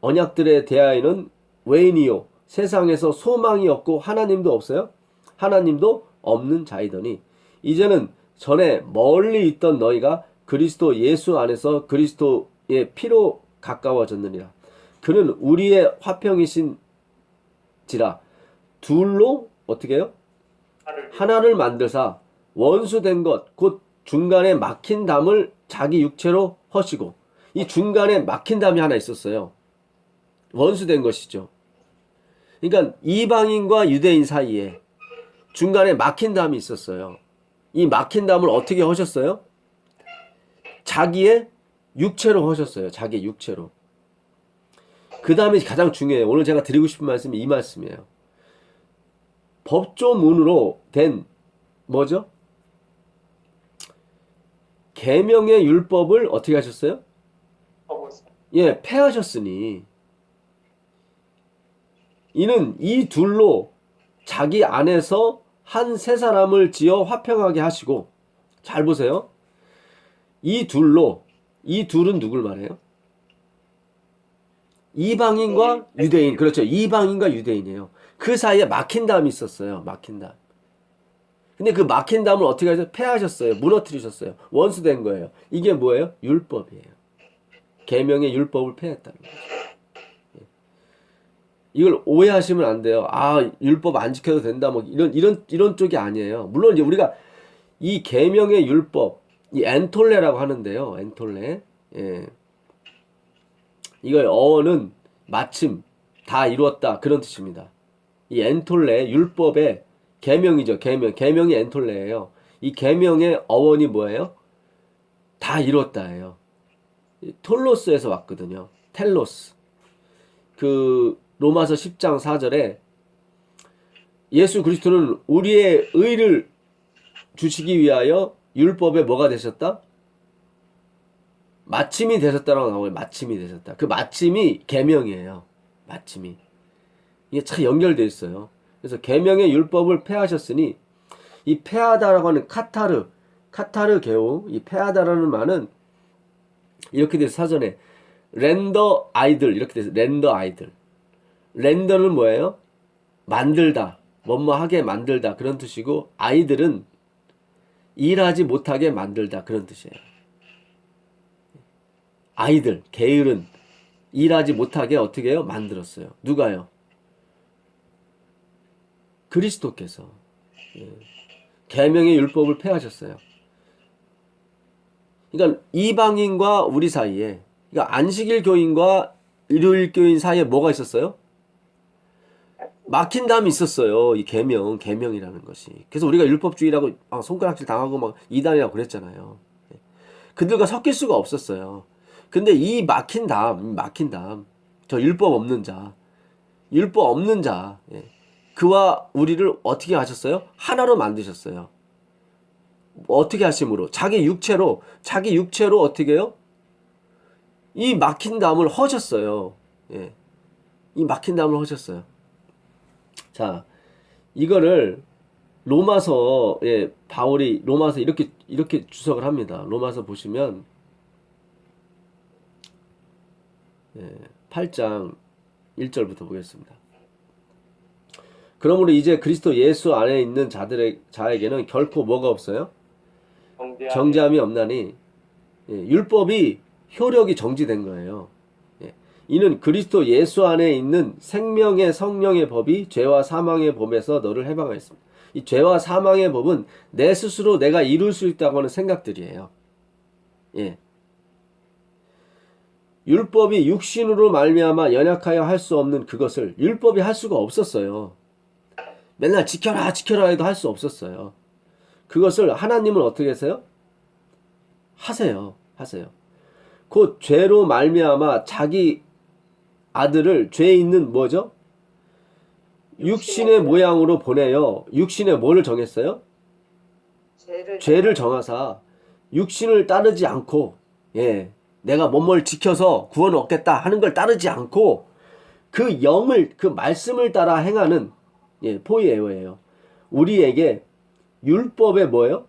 언약들에 대하여는 외인이요 세상에서 소망이 없고 하나님도 없어요. 하나님도 없는 자이더니 이제는 전에 멀리 있던 너희가 그리스도 예수 안에서 그리스도의 피로 가까워졌느니라. 그는 우리의 화평이신지라 둘로 어떻게 해요? 하나를 만들사 원수된 것 곧 중간에 막힌 담을 자기 육체로 허시고. 이 중간에 막힌 담이 하나 있었어요. 원수된 것이죠. 그러니까 이방인과 유대인 사이에 중간에 막힌 담이 있었어요. 이 막힌 담을 어떻게 허셨어요? 자기의 육체로 허셨어요. 자기의 육체로. 그 다음에 가장 중요해요. 오늘 제가 드리고 싶은 말씀이 이 말씀이에요. 법조문으로 된 뭐죠? 계명의 율법을 어떻게 하셨어요? 예, 폐하셨으니 이는 이 둘로 자기 안에서 한 세 사람을 지어 화평하게 하시고. 잘 보세요. 이 둘로, 이 둘은 누굴 말해요? 이방인과 유대인. 그렇죠. 이방인과 유대인이에요. 그 사이에 막힌 담이 있었어요. 막힌 담. 근데 그 막힌 담을 어떻게 하셨어요? 폐하셨어요. 무너뜨리셨어요. 원수된 거예요. 이게 뭐예요? 율법이에요. 계명의 율법을 폐했다는 거죠. 이걸 오해하시면 안 돼요. 아, 율법 안 지켜도 된다. 뭐 이런 쪽이 아니에요. 물론 이제 우리가 이 계명의 율법, 이 엔톨레라고 하는데요. 엔톨레. 예. 이걸 어원은 마침 다 이루었다 그런 뜻입니다. 이 엔톨레 율법의 계명이죠. 계명이 엔톨레예요. 이 계명의 어원이 뭐예요? 다 이뤘다예요. 톨로스에서 왔거든요. 텔로스. 그 로마서 10장 4절에 예수 그리스도는 우리의 의를 주시기 위하여 율법에 뭐가 되셨다? 마침이 되셨다라고 나와요. 마침이 되셨다. 그 마침이 계명이에요. 마침이. 이게 참 연결되어 있어요. 그래서 계명의 율법을 폐하셨으니 이 폐하다라고 하는 카타르 게오, 이 폐하다라는 말은 이렇게 돼서 사전에 렌더 아이들 이렇게 돼서 렌더 아이들. 렌더는 뭐예요? 만들다, 뭐뭐하게 만들다 그런 뜻이고 아이들은 일하지 못하게 만들다 그런 뜻이에요. 아이들, 게을은 일하지 못하게 어떻게 해요? 만들었어요. 누가요? 그리스도께서. 예. 계명의 율법을 폐하셨어요. 그러니까 이방인과 우리 사이에, 그러니까 안식일 교인과 일요일 교인 사이에 뭐가 있었어요? 막힌 담이 있었어요. 이 계명이라는 것이. 그래서 우리가 율법주의라고 손가락질 당하고 막 이단이라고 그랬잖아요. 그들과 섞일 수가 없었어요. 근데 이 막힌 담, 저 율법 없는 자, 예. 그와 우리를 어떻게 하셨어요? 하나로 만드셨어요. 어떻게 하심으로? 자기 육체로 어떻게 해요? 이 막힌 담을 허셨어요. 예. 이 막힌 담을 허셨어요. 자, 이거를 로마서에 바울이 로마서 이렇게 주석을 합니다. 로마서 보시면 8장 1절부터 보겠습니다. 그러므로 이제 그리스도 예수 안에 있는 자에게는 결코 뭐가 없어요? 정죄함이 없나니 율법이 효력이 정지된 거예요. 이는 그리스도 예수 안에 있는 생명의 성령의 법이 죄와 사망의 법에서 너를 해방하였습니다. 이 죄와 사망의 법은 내 스스로 내가 이룰 수 있다고 하는 생각들이에요. 예. 율법이 육신으로 말미암아 연약하여 할 수 없는 그것을 율법이 할 수가 없었어요. 맨날 지켜라 지켜라 해도 할 수 없었어요. 그것을 하나님은 어떻게 하세요? 하세요. 곧 죄로 말미암아 자기 아들을 죄 있는 뭐죠? 육신의 모양으로 보내요. 육신의 뭐를 정했어요? 죄를 정하사 육신을 따르지 않고, 예, 내가 뭐뭘 지켜서 구원을 얻겠다 하는 걸 따르지 않고 그 영을, 그 말씀을 따라 행하는, 예, 포이에오예요. 우리에게 율법의 뭐예요?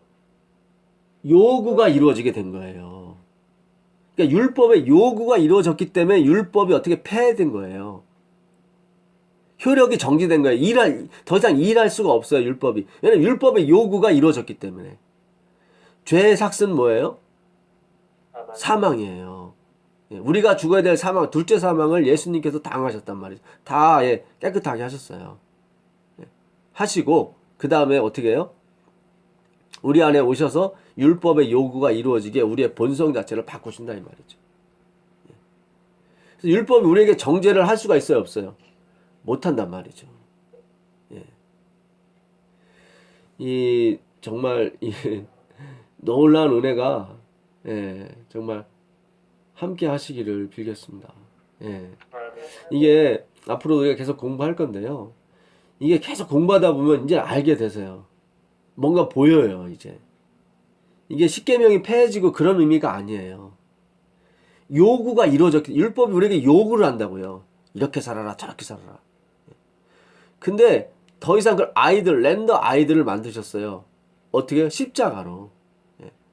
요구가 이루어지게 된 거예요. 그러니까 율법의 요구가 이루어졌기 때문에 율법이 어떻게 폐해된 거예요. 효력이 정지된 거예요. 더 이상 일할 수가 없어요, 율법이. 왜냐면 율법의 요구가 이루어졌기 때문에. 죄의 삭은 뭐예요? 사망이에요. 예, 우리가 죽어야 될 사망, 둘째 사망을 예수님께서 당하셨단 말이죠. 다, 예, 깨끗하게 하셨어요. 예, 하시고, 그 다음에 어떻게 해요? 우리 안에 오셔서 율법의 요구가 이루어지게 우리의 본성 자체를 바꾸신다, 이 말이죠. 예. 그래서 율법이 우리에게 정죄를 할 수가 있어요, 없어요? 못한단 말이죠. 예. 정말, 놀라운 은혜가, 예, 정말 함께 하시기를 빌겠습니다. 예. 이게 앞으로 우리가 계속 공부할 건데요. 이게 계속 공부하다 보면 이제 알게 되세요. 뭔가 보여요, 이제. 이게 십계명이 폐해지고 그런 의미가 아니에요. 요구가 이루어졌기, 율법이 우리에게 요구를 한다고요. 이렇게 살아라, 저렇게 살아라. 근데 더 이상 그 랜더 아이들을 만드셨어요. 어떻게 해요? 십자가로.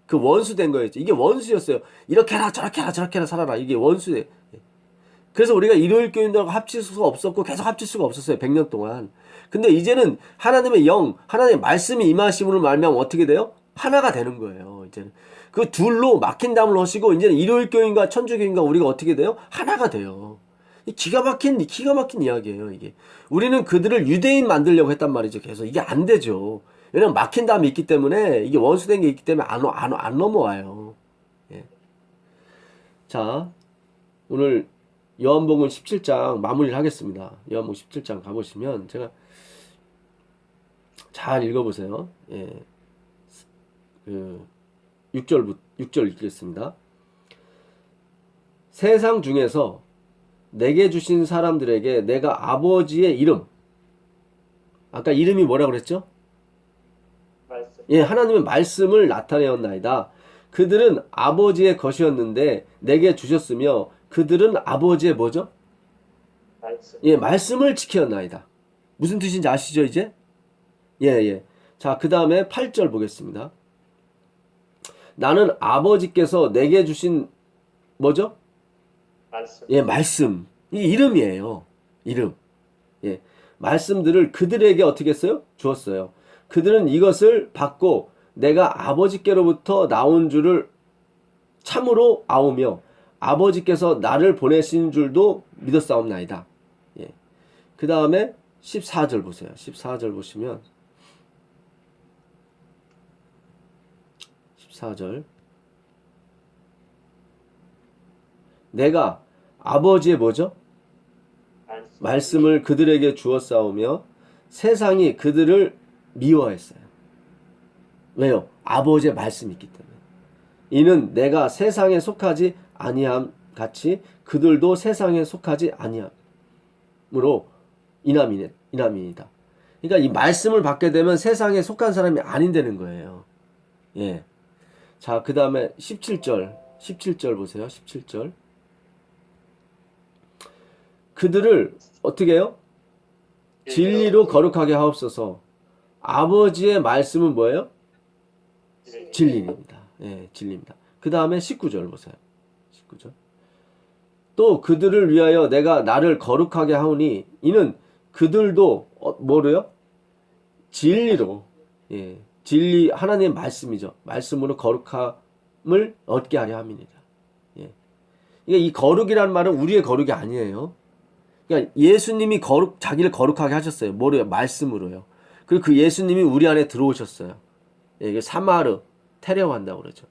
그 원수 된 거였죠. 이게 원수였어요. 이렇게 해라, 저렇게 해라, 저렇게 해라, 살아라. 이게 원수예요. 그래서 우리가 일요일 교인들하고 합칠 수가 없었고 계속 합칠 수가 없었어요. 100년 동안. 근데 이제는 하나님의 영, 하나님의 말씀이 임하심으로 말미암아 어떻게 돼요? 하나가 되는 거예요. 이제는 그 둘로 막힌 담을 하시고 이제는 일요일 교인과 천주 교인과 우리가 어떻게 돼요? 하나가 돼요. 기가 막힌 이야기예요, 이게. 우리는 그들을 유대인 만들려고 했단 말이죠. 계속 이게 안 되죠. 왜냐면 막힌 담이 있기 때문에, 이게 원수된 게 있기 때문에 안 넘어와요. 예. 자, 오늘 요한복음 17장 마무리를 하겠습니다. 요한복음 17장 가보시면 제가 잘 읽어보세요. 예. 6절 읽겠습니다. 세상 중에서 내게 주신 사람들에게 내가 아버지의 이름, 아까 이름이 뭐라고 그랬죠? 말씀. 예, 하나님의 말씀을 나타내었나이다. 그들은 아버지의 것이었는데 내게 주셨으며 그들은 아버지의 뭐죠? 말씀. 예, 말씀을 지켰나이다. 무슨 뜻인지 아시죠, 이제? 예. 자, 그 다음에 8절 보겠습니다. 나는 아버지께서 내게 주신 뭐죠? 말씀. 예, 말씀. 이 이름이에요. 이름. 예. 말씀들을 그들에게 어떻게 했어요? 주었어요. 그들은 이것을 받고 내가 아버지께로부터 나온 줄을 참으로 아오며 아버지께서 나를 보내신 줄도 믿었사옵나이다. 예. 그 다음에 14절 보세요. 14절 보시면 14절 내가 아버지의 뭐죠? 말씀을 그들에게 주었사오며 세상이 그들을 미워했어요. 왜요? 아버지의 말씀이 있기 때문에. 이는 내가 세상에 속하지 아니함 같이 그들도 세상에 속하지 아니함으로 이남이다. 그러니까 이 말씀을 받게 되면 세상에 속한 사람이 아닌다는 거예요. 예. 자, 그 다음에 17절 보세요. 17절. 그들을 어떻게 해요? 진리로 거룩하게 하옵소서. 아버지의 말씀은 뭐예요? 진리입니다. 예, 진리입니다. 그 다음에 19절 보세요. 19절. 또 그들을 위하여 내가 나를 거룩하게 하오니 이는 그들도 뭐래요? 진리로, 예, 진리 하나님의 말씀이죠. 말씀으로 거룩함을 얻게 하려 함이니라. 예. 이 거룩이라는 말은 우리의 거룩이 아니에요. 그러니까 예수님이 자기를 거룩하게 하셨어요. 뭐래요? 말씀으로요. 그리고 그 예수님이 우리 안에 들어오셨어요. 예, 이게 사마르 테레오한다고 그러죠.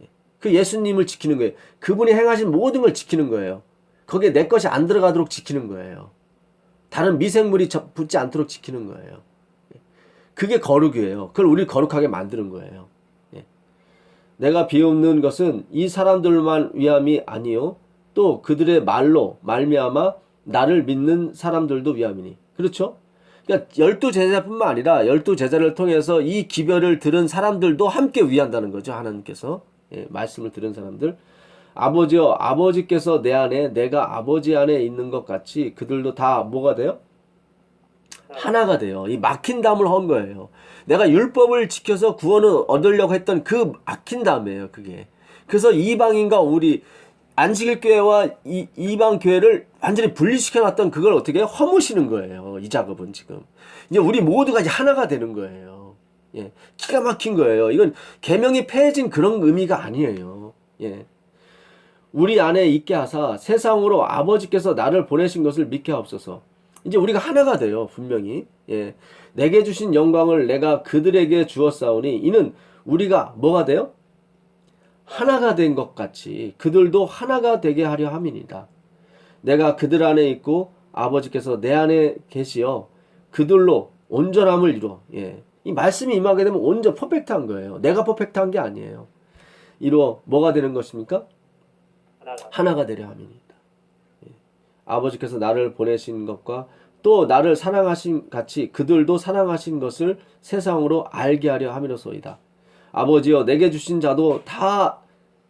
예. 그 예수님을 지키는 거예요. 그분이 행하신 모든 걸 지키는 거예요. 거기에 내 것이 안 들어가도록 지키는 거예요. 다른 미생물이 붙지 않도록 지키는 거예요. 그게 거룩이에요. 그걸 우리 거룩하게 만드는 거예요. 예. 내가 비웃는 것은 이 사람들만 위함이 아니요 또 그들의 말로 말미암아 나를 믿는 사람들도 위함이니. 그렇죠? 그러니까 12제자뿐만 아니라 12제자를 통해서 이 기별을 들은 사람들도 함께 위한다는 거죠. 하나님께서. 예, 말씀을 들은 사람들. 아버지여, 아버지께서 내 안에 내가 아버지 안에 있는 것 같이 그들도 다 뭐가 돼요? 하나가 돼요. 이 막힌 담을 헌 거예요. 내가 율법을 지켜서 구원을 얻으려고 했던 그 막힌 담이에요. 그게. 그래서 이방인과 우리 안식일 교회와 이방 교회를 완전히 분리시켜 놨던 그걸 어떻게 해요? 허무시는 거예요. 이 작업은 지금. 이제 우리 모두가 이제 하나가 되는 거예요. 예. 기가 막힌 거예요. 이건 계명이 폐해진 그런 의미가 아니에요. 예. 우리 안에 있게 하사 세상으로 아버지께서 나를 보내신 것을 믿게 하옵소서. 이제 우리가 하나가 돼요. 분명히. 예. 내게 주신 영광을 내가 그들에게 주었사오니 이는 우리가 뭐가 돼요? 하나가 된 것 같이 그들도 하나가 되게 하려 함이니라. 내가 그들 안에 있고 아버지께서 내 안에 계시어 그들로 온전함을 이루어. 예. 이 말씀이 임하게 되면 온전 퍼펙트한 거예요. 내가 퍼펙트한 게 아니에요. 이루어 뭐가 되는 것입니까? 하나가 되려 함이니라. 예. 아버지께서 나를 보내신 것과 또 나를 사랑하신 같이 그들도 사랑하신 것을 세상으로 알게 하려 함이로소이다. 아버지여 내게 주신 자도 다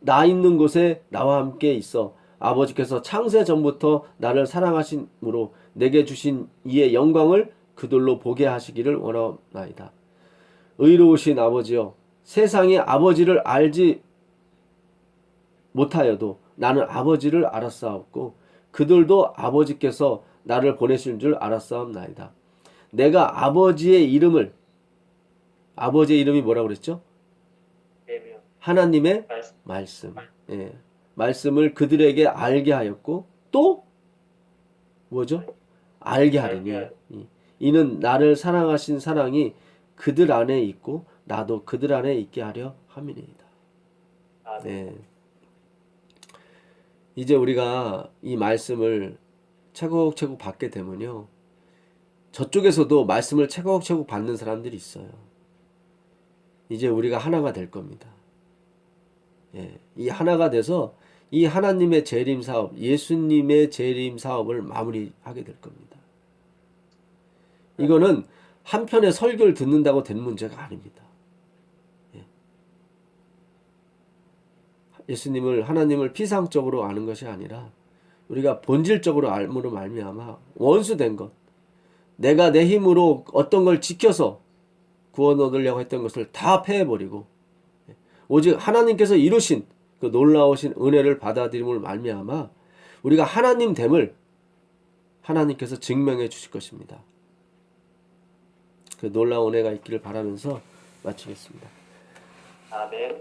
나 있는 곳에 나와 함께 있어 아버지께서 창세 전부터 나를 사랑하심으로 내게 주신 이의 영광을 그들로 보게 하시기를 원하나이다. 의로우신 아버지여 세상이 아버지를 알지 못하여도 나는 아버지를 알았사옵고 그들도 아버지께서 나를 보내실 줄 알았사옵나이다. 내가 아버지의 이름이 뭐라고 그랬죠? 하나님의 말씀. 예. 말씀을 그들에게 알게 하였고 또 뭐죠? 알게 하리니 이는 나를 사랑하신 사랑이 그들 안에 있고 나도 그들 안에 있게 하려 함이니이다. 네. 이제 우리가 이 말씀을 차곡차곡 받게 되면요. 저쪽에서도 말씀을 차곡차곡 받는 사람들이 있어요. 이제 우리가 하나가 될 겁니다. 예, 이 하나가 돼서 이 하나님의 재림 사업, 예수님의 재림 사업을 마무리하게 될 겁니다. 이거는 한편의 설교를 듣는다고 된 문제가 아닙니다. 예. 예수님을 하나님을 피상적으로 아는 것이 아니라 우리가 본질적으로 알므로 말미암아 원수된 것, 내가 내 힘으로 어떤 걸 지켜서 구원 얻으려고 했던 것을 다 패해버리고 오직 하나님께서 이루신 그 놀라우신 은혜를 받아들임을 말미암아 우리가 하나님 됨을 하나님께서 증명해 주실 것입니다. 그 놀라운 은혜가 있기를 바라면서 마치겠습니다. 아멘.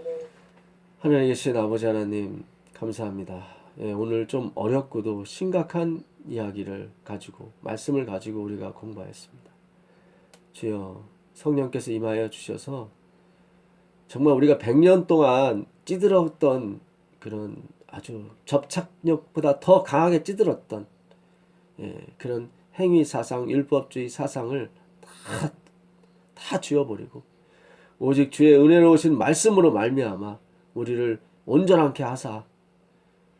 하늘에 계신 아버지 하나님 감사합니다. 예, 오늘 좀 어렵고도 심각한 이야기를 가지고 말씀을 가지고 우리가 공부하였습니다. 주여 성령께서 임하여 주셔서 정말 우리가 100년 동안 찌들었던 그런 아주 접착력보다 더 강하게 찌들었던 그런 행위 사상, 율법주의 사상을 다 지워버리고 오직 주의 은혜로우신 말씀으로 말미암아 우리를 온전하게 하사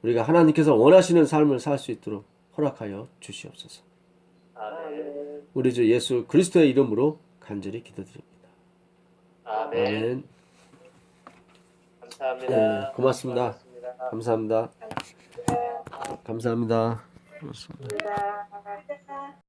우리가 하나님께서 원하시는 삶을 살 수 있도록 허락하여 주시옵소서. 아멘. 우리 주 예수 그리스도의 이름으로 간절히 기도드립니다. 아멘. 아멘. 감사합니다. 네, 고맙습니다. 고맙습니다. 감사합니다. 감사합니다. 고맙습니다. 감사합니다.